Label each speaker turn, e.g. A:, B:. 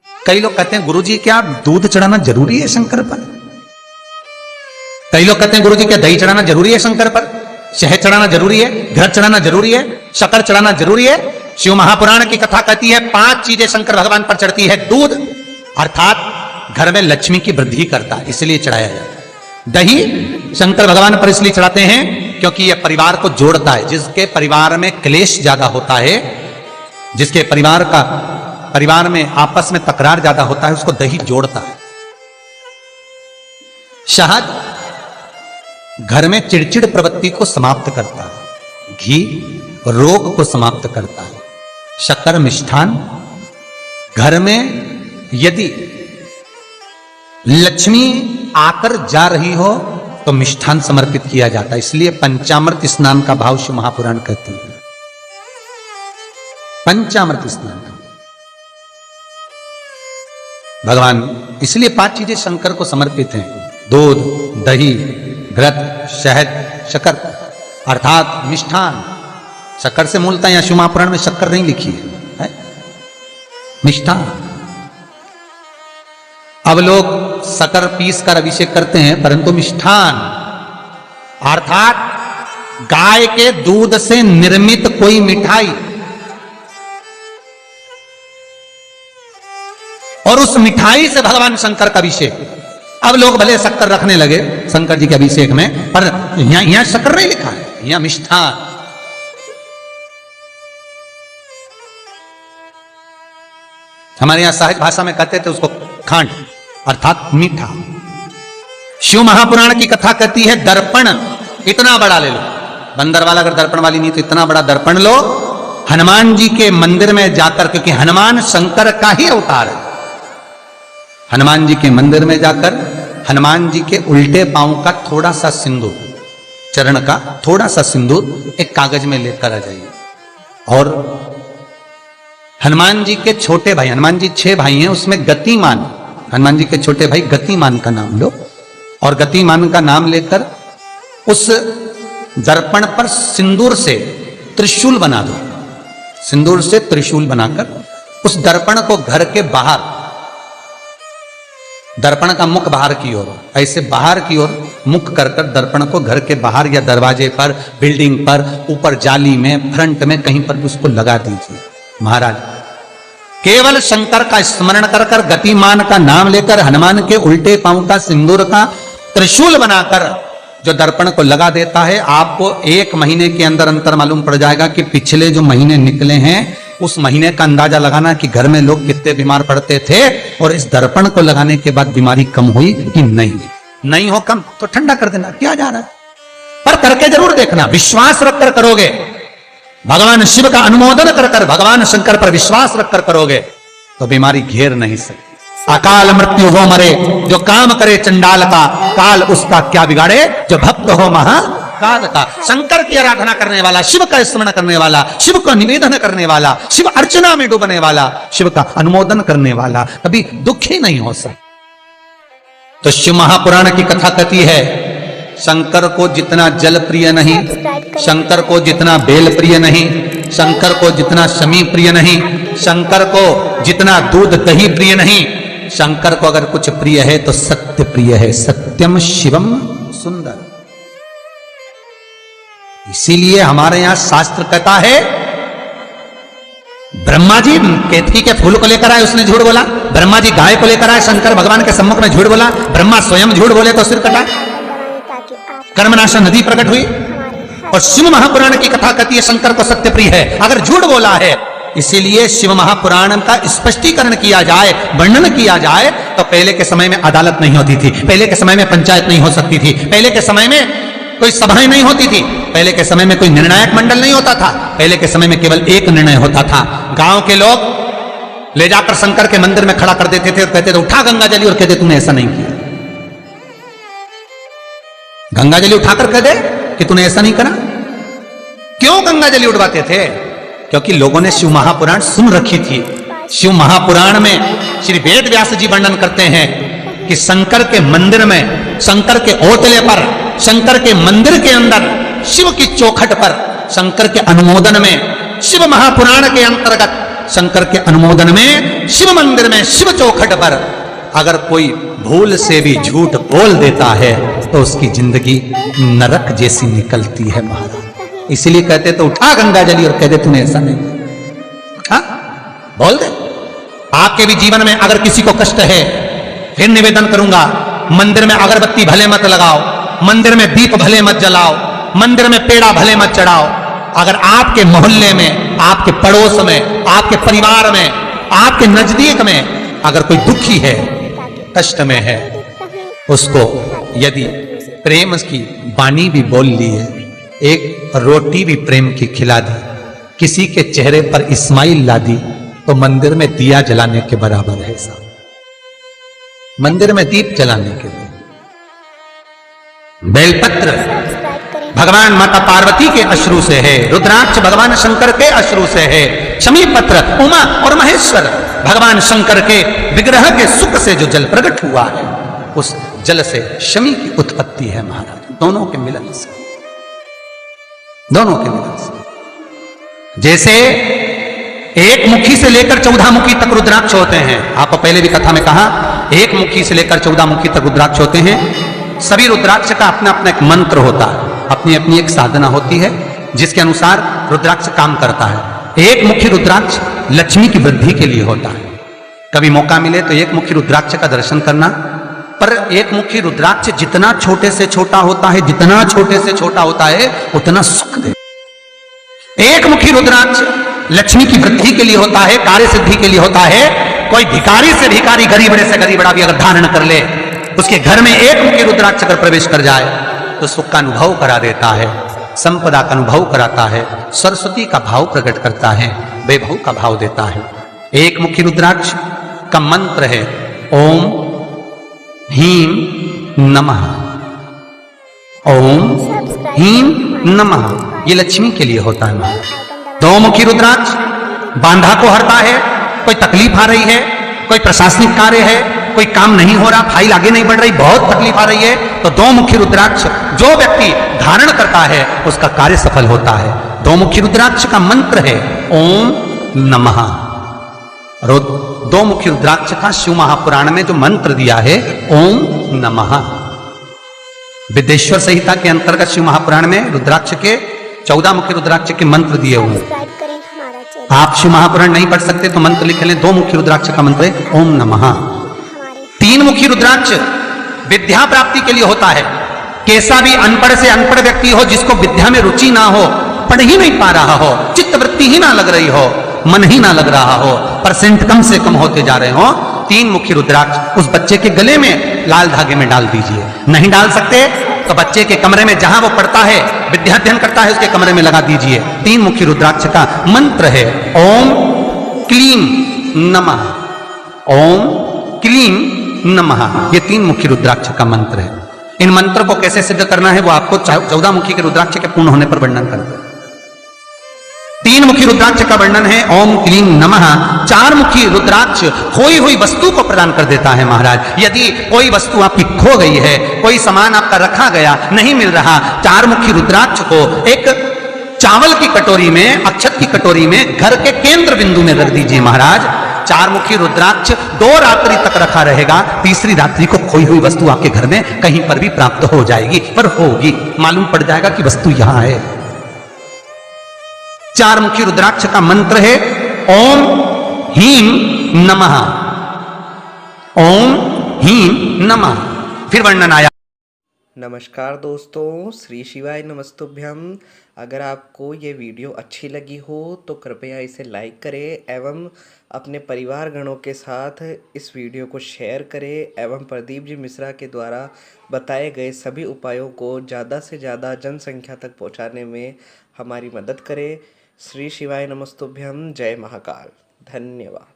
A: कई लोग कहते हैं गुरुजी क्या दूध चढ़ाना जरूरी है शंकर पर? कई लोग कहते हैं गुरुजी क्या दही चढ़ाना जरूरी है शंकर पर? शहद चढ़ाना जरूरी है? घृत चढ़ाना जरूरी है? शक्कर चढ़ाना जरूरी है? शिव महापुराण की कथा कहती है 5 चीजें शंकर भगवान पर चढ़ती है। दूध अर्थात घर में लक्ष्मी की वृद्धि करता है, इसलिए चढ़ाया जाता है। दही शंकर भगवान पर इसलिए चढ़ाते हैं क्योंकि यह परिवार को जोड़ता है। जिसके परिवार में क्लेश ज्यादा होता है, जिसके परिवार में आपस में तकरार ज्यादा होता है, उसको दही जोड़ता है। शहद घर में चिड़चिड़ प्रवृत्ति को समाप्त करता है। घी रोग को समाप्त करता है। शक्कर मिष्ठान घर में यदि लक्ष्मी आकर जा रही हो तो मिष्ठान समर्पित किया जाता है, इसलिए पंचामृत स्नान का भाव शिव महापुराण कहते हैं। पंचामृत स्नान भगवान, इसलिए 5 चीजें शंकर को समर्पित हैं। दूध, दही, घृत, शहद, शक्कर अर्थात मिष्ठान। शक्कर से मूलतः यहां शिव महापुराण में शक्कर नहीं लिखी है, मिष्ठान। अब लोग शक्कर पीस कर अभिषेक करते हैं, परंतु मिष्ठान अर्थात गाय के दूध से निर्मित कोई मिठाई, और उस मिठाई से भगवान शंकर का अभिषेक। अब लोग भले शक्कर रखने लगे शंकर जी के अभिषेक में, पर यहां शक्कर नहीं लिखा है, यहां मिष्ठान। हमारे यहां सहज भाषा में कहते थे उसको खांड अर्थात मीठा। शिव महापुराण की कथा कहती है दर्पण इतना बड़ा ले लो, बंदर वाला अगर दर्पण वाली नहीं तो इतना बड़ा दर्पण लो, हनुमान जी के मंदिर में जाकर, क्योंकि हनुमान शंकर का ही अवतार है। हनुमान जी के मंदिर में जाकर हनुमान जी के उल्टे पांव का थोड़ा सा सिंदूर, चरण का थोड़ा सा सिंदूर एक कागज में लेकर आ जाइए, और हनुमान जी के छोटे भाई, हनुमान जी 6 भाई हैं, उसमें गतिमान, हनुमान जी के छोटे भाई गतिमान का नाम लो, और गतिमान का नाम लेकर उस दर्पण पर सिंदूर से त्रिशूल बना दो। सिंदूर से त्रिशूल बनाकर उस दर्पण को घर के बाहर, दर्पण का मुख बाहर की ओर, ऐसे बाहर की ओर मुख कर कर दर्पण को घर के बाहर या दरवाजे पर, बिल्डिंग पर, ऊपर जाली में, फ्रंट में कहीं पर भी उसको लगा दीजिए। महाराज केवल शंकर का स्मरण कर कर, गतिमान का नाम लेकर, हनुमान के उल्टे पांव का सिंदूर का त्रिशूल बनाकर जो दर्पण को लगा देता है, आपको 1 महीने के अंदर अंतर मालूम पड़ जाएगा कि पिछले जो महीने निकले हैं उस महीने का अंदाजा लगाना कि घर में लोग कितने बीमार पड़ते थे, और इस दर्पण को लगाने के बाद बीमारी कम हुई कि नहीं हो कम तो ठंडा कर देना, क्या जा रहा है, पर करके जरूर देखना। विश्वास रखकर करोगे, भगवान शिव का अनुमोदन कर कर, भगवान शंकर पर विश्वास रखकर करोगे तो बीमारी घेर नहीं सकती। अकाल मृत्यु हो मरे जो काम करे चंडाल का, काल उसका क्या बिगाड़े जो भक्त हो महाकाल का। शंकर की आराधना करने वाला, शिव का स्मरण करने वाला, शिव का निवेदन करने वाला, शिव अर्चना में डूबने वाला, शिव का अनुमोदन करने वाला कभी दुखी नहीं हो सकता। तो शिव महापुराण की कथा कहती है शंकर को जितना जल प्रिय नहीं, शंकर को जितना बेल प्रिय नहीं, शंकर को जितना शमी प्रिय नहीं, शंकर को जितना दूध दही प्रिय नहीं, शंकर को अगर कुछ प्रिय है तो सत्य प्रिय है। सत्यम शिवम सुंदर। इसीलिए हमारे यहां शास्त्र कहता है, ब्रह्मा जी केतकी के फूल को लेकर आए, उसने झूठ बोला। ब्रह्मा जी गाय को लेकर आए, शंकर भगवान के सम्मुख में झूठ बोला। ब्रह्मा स्वयं झूठ बोले तो सिर कटा। कर्मनाशा नदी प्रकट हुई। और शिव महापुराण की कथा कहती है शंकर को सत्य प्रिय है, अगर झूठ बोला है। इसीलिए शिव महापुराण का स्पष्टीकरण किया जाए, वर्णन किया जाए, तो पहले के समय में अदालत नहीं होती थी, पहले के समय में पंचायत नहीं हो सकती थी, पहले के समय में कोई सभाएं नहीं होती थी, पहले के समय में कोई निर्णायक मंडल नहीं होता था, पहले के समय में केवल एक निर्णय होता था। गांव के लोग ले जाकर शंकर के मंदिर में खड़ा कर देते थे और कहते थे उठा गंगा जली, और कहते तूने ऐसा नहीं किया। गंगा जली उठाकर कह दे कि तूने ऐसा नहीं करा। क्यों गंगा जली उठवाते थे? क्योंकि लोगों ने शिव महापुराण सुन रखी थी। शिव महापुराण में श्री वेद व्यास जी वर्णन करते हैं कि शंकर के मंदिर में, शंकर के ओटले पर, शंकर के मंदिर के अंदर, शिव की चौखट पर, शंकर के अनुमोदन में, शिव महापुराण के अंतर्गत शंकर के अनुमोदन में शिव मंदिर में, शिव चौखट पर अगर कोई भूल से भी झूठ बोल देता है तो उसकी जिंदगी नरक जैसी निकलती है महाराज। इसीलिए कहते तो उठा गंगा जली और कहते तूने ऐसा नहीं उठा, बोल दे। आपके भी जीवन में अगर किसी को कष्ट है, फिर निवेदन करूंगा, मंदिर में अगरबत्ती भले मत लगाओ, मंदिर में दीप भले मत जलाओ, मंदिर में पेड़ा भले मत चढ़ाओ। अगर आपके मोहल्ले में, आपके पड़ोस में, आपके परिवार में, आपके नजदीक में अगर कोई दुखी है, कष्ट में है, उसको यदि प्रेम की वाणी भी बोल ली है, एक रोटी भी प्रेम की खिला दी, किसी के चेहरे पर इस्माइल ला दी, तो मंदिर में दिया जलाने के बराबर है साहब। मंदिर में दीप जलाने के लिए बेलपत्र भगवान माता पार्वती के अश्रु से है, रुद्राक्ष भगवान शंकर के अश्रु से है, शमी पत्र उमा और महेश्वर भगवान शंकर के विग्रह के सुख से जो जल प्रकट हुआ है, उस जल से शमी की उत्पत्ति है महाराज। दोनों के मिलन से, दोनों के मिलन से। जैसे एक मुखी से लेकर 14 मुखी तक रुद्राक्ष होते हैं, आपको पहले भी कथा में कहा, एक मुखी से लेकर 14 मुखी तक रुद्राक्ष होते हैं। सभी रुद्राक्ष का अपना अपना एक मंत्र होता है, अपनी अपनी एक साधना होती है जिसके अनुसार रुद्राक्ष काम करता है। एक मुखी रुद्राक्ष लक्ष्मी की वृद्धि के लिए होता है। कभी मौका मिले तो एक मुखी रुद्राक्ष का दर्शन करना। पर एक मुखी रुद्राक्ष जितना छोटे से छोटा होता है, जितना छोटे से छोटा होता है, उतना सुख दे। एक मुखी रुद्राक्ष लक्ष्मी की वृद्धि के लिए होता है, कार्य सिद्धि के लिए होता है। कोई भिखारी से भिखारी, गरीबड़े से गरीबड़ा भी अगर धारण कर ले, उसके घर में एक मुखी रुद्राक्ष अगर प्रवेश कर जाए तो सुख का अनुभव करा देता है, संपदा का अनुभव कराता है, सरस्वती का भाव प्रकट करता है, वैभव का भाव देता है। एक मुखी रुद्राक्ष का मंत्र है ओम ह्रीं नमः, ओम ह्रीं नमः। ये लक्ष्मी के लिए होता है। दो मुखी रुद्राक्ष बांधा को हरता है। कोई तकलीफ आ रही है, कोई प्रशासनिक कार्य है, कोई काम नहीं हो रहा, फाइल आगे नहीं बढ़ रही, बहुत तकलीफ आ रही है, तो दो मुखी रुद्राक्ष जो व्यक्ति धारण करता है उसका कार्य सफल होता है। दो मुखी रुद्राक्ष का मंत्र है ओम नमः। दो मुखी रुद्राक्ष का शिव महापुराण में जो मंत्र दिया है ओम नमः, विदेश्वर संहिता के अंतर्गत शिव महापुराण में रुद्राक्ष के 14 मुखी रुद्राक्ष के मंत्र दिए हुए। आप शिव महापुराण नहीं पढ़ सकते तो मंत्र लिख लें। दो मुखी रुद्राक्ष का मंत्र है ओम नमः। तीन मुखी रुद्राक्ष विद्या प्राप्ति के लिए होता है। कैसा भी अनपढ़ से अनपढ़ व्यक्ति हो, जिसको विद्या में रुचि ना हो, पढ़ ही नहीं पा रहा हो, चित्त वृत्ति ही ना लग रही हो, मन ही ना लग रहा हो, परसेंट कम से कम होते जा रहे हो, तीन मुखी रुद्राक्ष उस बच्चे के गले में लाल धागे में डाल दीजिए। नहीं डाल सकते तो बच्चे के कमरे में जहां वो पढ़ता है, विद्याध्ययन करता है, उसके कमरे में लगा दीजिए। तीन मुखी रुद्राक्ष का मंत्र है ओम क्लीं नमः, ओम क्लीं नमः। ये तीन मुखी रुद्राक्ष का मंत्र है। इन मंत्र को कैसे सिद्ध करना है वो आपको 14 मुखी के रुद्राक्ष के पूर्ण होने पर वर्णन करते हैं। तीन मुखी रुद्राक्ष का वर्णन है ओम क्लीं नमः। चार मुखी रुद्राक्ष खोई हुई वस्तु को प्रदान कर देता है महाराज। यदि कोई वस्तु आपकी खो गई है, कोई सामान आपका रखा गया नहीं मिल रहा, चार मुखी रुद्राक्ष को एक चावल की कटोरी में, अक्षत की कटोरी में घर के केंद्र बिंदु में रख दीजिए महाराज। चार मुखी रुद्राक्ष 2 रात्रि तक रखा रहेगा। तीसरी रात्रि को खोई हुई वस्तु आपके घर में कहीं पर भी प्राप्त हो जाएगी, पर होगी, मालूम पड़ जाएगा कि वस्तु यहां है। चार मुखी रुद्राक्ष का मंत्र है ओम ह्रीं नमः, ओम ह्रीं नमः। फिर वर्णन आया।
B: नमस्कार दोस्तों, श्री शिवाय नमस्तुभ्यम। अगर आपको ये वीडियो अच्छी लगी हो तो कृपया इसे लाइक करें एवं अपने परिवार गणों के साथ इस वीडियो को शेयर करें एवं प्रदीप जी मिश्रा के द्वारा बताए गए सभी उपायों को ज़्यादा से ज़्यादा जनसंख्या तक पहुंचाने में हमारी मदद करें। श्री शिवाय नमस्तुभ्यम। जय महाकाल। धन्यवाद।